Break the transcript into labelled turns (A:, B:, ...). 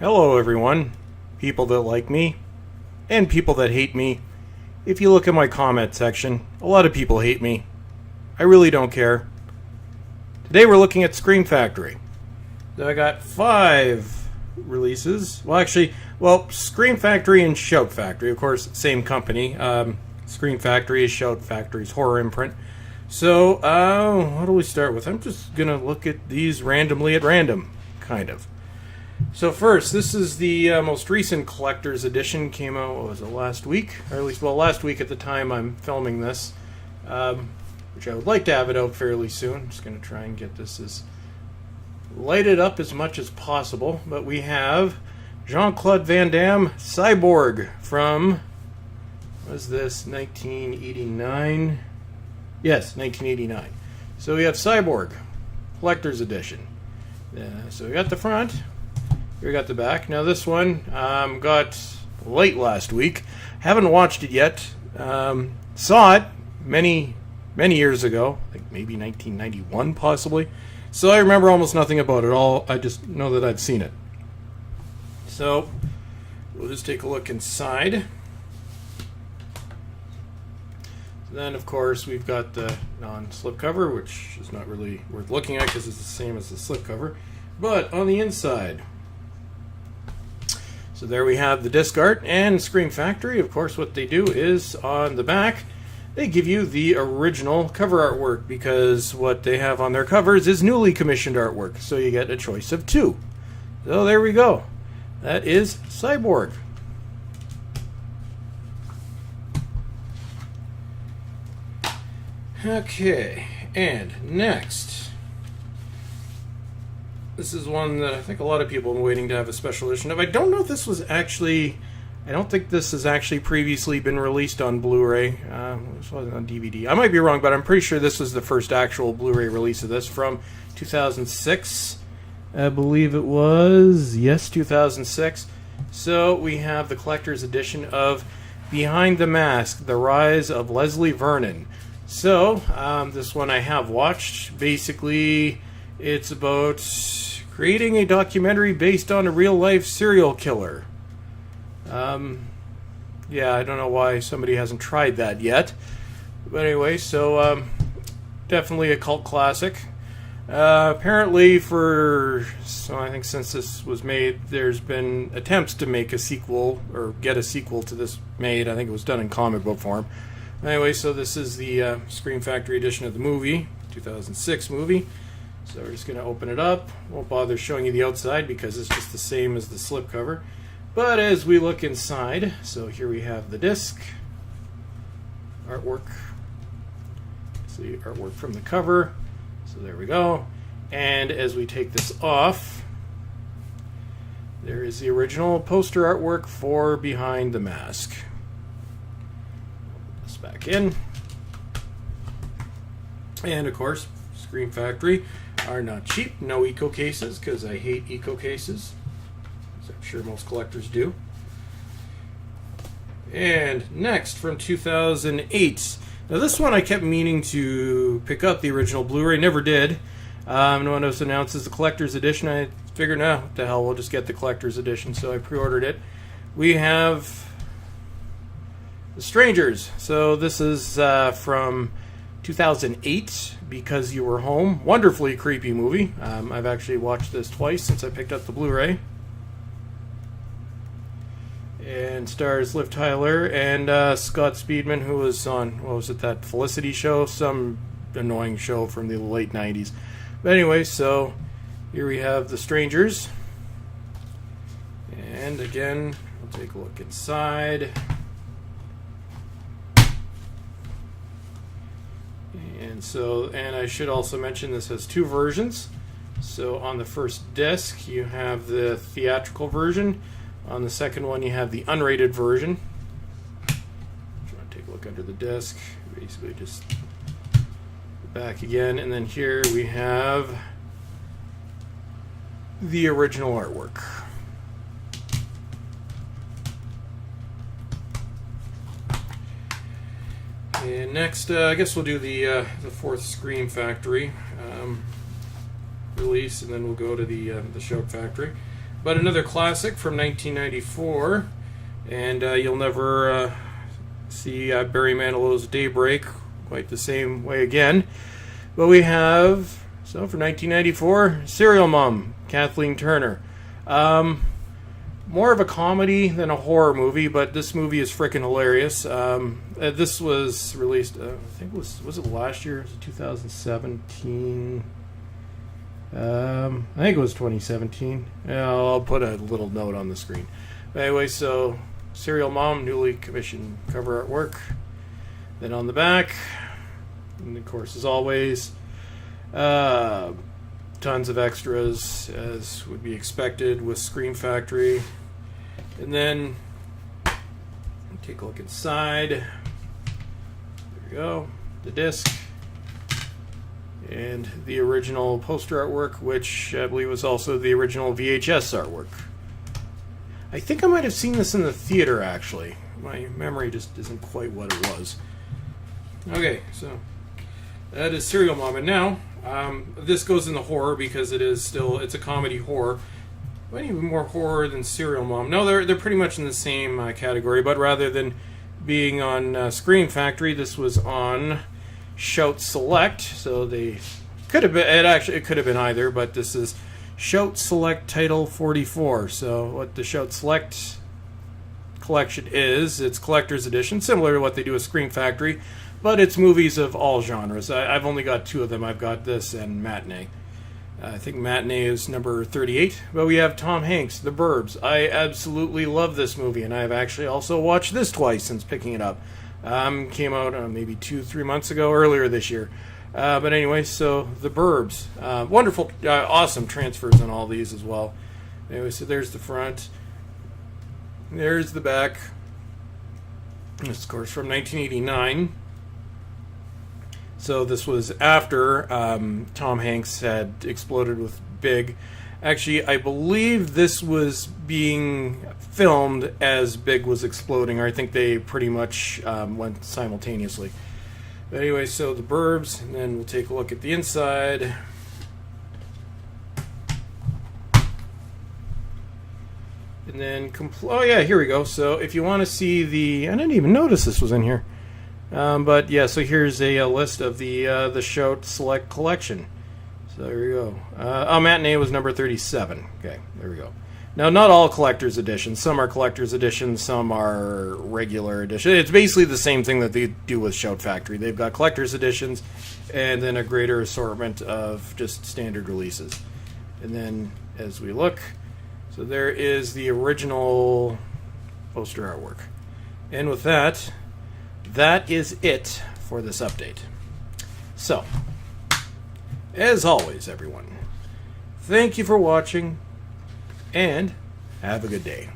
A: Hello everyone, people that like me, and people that hate me. If you look at my comment section, a lot of people hate me. I really don't care. Today we're looking at Scream Factory. So I got 5 releases. Scream Factory and Shout Factory, of course, same company. Scream Factory is Shout Factory's horror imprint. So, what do we start with? I'm just going to look at these randomly at random, kind of. So first, this is the most recent collector's edition. Came out, what was it, last week? Or at least, last week at the time I'm filming this. Which I would like to have it out fairly soon. I'm just going to try and get this as lighted up as much as possible. But we have Jean-Claude Van Damme, Cyborg from, what is this, 1989? Yes, 1989. So we have Cyborg, collector's edition. So we got the front. Here we got the back. Now this one got late last week. Haven't watched it yet. Saw it many years ago, like maybe 1991 possibly. So I remember almost nothing about it all. I just know that I've seen it. So we'll just take a look inside. Then, of course, we've got the non-slipcover, which is not really worth looking at because it's the same as the slipcover. But on the inside, so there we have the disc art and Scream Factory. Of course, what they do is on the back, they give you the original cover artwork because what they have on their covers is newly commissioned artwork. So you get a choice of 2. So there we go. That is Cyborg. Okay, and next, this is one that I think a lot of people have been waiting to have a special edition of. I don't know if this was actually, I don't think this has actually previously been released on Blu-ray. This wasn't on DVD. I might be wrong, but I'm pretty sure this was the first actual Blu-ray release of this from 2006. I believe it was, yes, 2006. So we have the collector's edition of Behind the Mask, The Rise of Leslie Vernon. So, this one I have watched. Basically, it's about creating a documentary based on a real-life serial killer. Yeah, I don't know why somebody hasn't tried that yet. But anyway, so, definitely a cult classic. Apparently I think since this was made, there's been attempts to make a sequel, or get a sequel to this made. I think it was done in comic book form. Anyway, so this is the Scream Factory edition of the movie, 2006 movie. So we're just going to open it up. Won't bother showing you the outside because it's just the same as the slipcover. But as we look inside, so here we have the disc, artwork. See artwork from the cover. So there we go. And as we take this off, there is the original poster artwork for Behind the Mask. Back in, and of course Scream Factory are not cheap. No eco cases because I hate eco cases, as I'm sure most collectors do. And next from 2008, now this one I kept meaning to pick up the original Blu-ray, never did. When it was announced as the collector's edition, I figured, what the hell, we'll just get the collector's edition, so I pre-ordered it. We have The Strangers. So this is from 2008, Because You Were Home. Wonderfully creepy movie. I've actually watched this twice since I picked up the Blu-ray. And stars Liv Tyler and Scott Speedman, who was on, what was it, that Felicity show? Some annoying show from the late 90s. But anyway, so here we have The Strangers. And again, we'll take a look inside. And I should also mention this has 2 versions. So on the first disc you have the theatrical version. On the second one you have the unrated version. If you want to take a look under the disc, basically just back again, and then here we have the original artwork. And next, I guess we'll do the 4th Scream Factory release, and then we'll go to the Shout Factory. but another classic from 1994, and you'll never see Barry Manilow's Daybreak quite the same way again. But we have, so for 1994, Serial Mom, Kathleen Turner. More of a comedy than a horror movie, but this movie is freaking hilarious. This was released, I think was it last year? Was it 2017? I think it was 2017. Yeah, I'll put a little note on the screen. But anyway, so Serial Mom, newly commissioned cover artwork. Then on the back, and of course, as always, tons of extras, as would be expected with Scream Factory. And then, take a look inside. There we go. The disc. And the original poster artwork, which I believe was also the original VHS artwork. I think I might have seen this in the theater, actually. My memory just isn't quite what it was. Okay, so that is Serial Mom. And now, this goes in the horror because it's a comedy horror. But even more horror than Serial Mom. No, they're pretty much in the same category, but rather than being on Scream Factory, this was on Shout Select. So they could have been. It could have been either, but this is Shout Select Title 44. So what the Shout Select collection is, it's collector's edition, similar to what they do with Scream Factory, but it's movies of all genres. I've only got two of them. I've got this and Matinee. I think Matinee is number 38, but we have Tom Hanks, The Burbs. I absolutely love this movie, and I've actually also watched this twice since picking it up. Came out maybe 2-3 months ago, earlier this year. But anyway, so The Burbs. Wonderful, awesome transfers on all these as well. Anyway, so there's the front. There's the back. This, of course, from 1989. So this was after Tom Hanks had exploded with Big. Actually, I believe this was being filmed as Big was exploding, or I think they pretty much went simultaneously. But anyway, so The Burbs, and then we'll take a look at the inside. And then, oh yeah, here we go. So if you want to see I didn't even notice this was in here. But yeah, so here's a list of the Shout Select collection. So there we go. Matinee was number 37. Okay, there we go. Now, not all collector's editions. Some are collector's editions, some are regular editions. It's basically the same thing that they do with Shout Factory. They've got collector's editions and then a greater assortment of just standard releases. And then, as we look, so there is the original poster artwork. And with that, that is it for this update. So, as always, everyone, thank you for watching, and have a good day.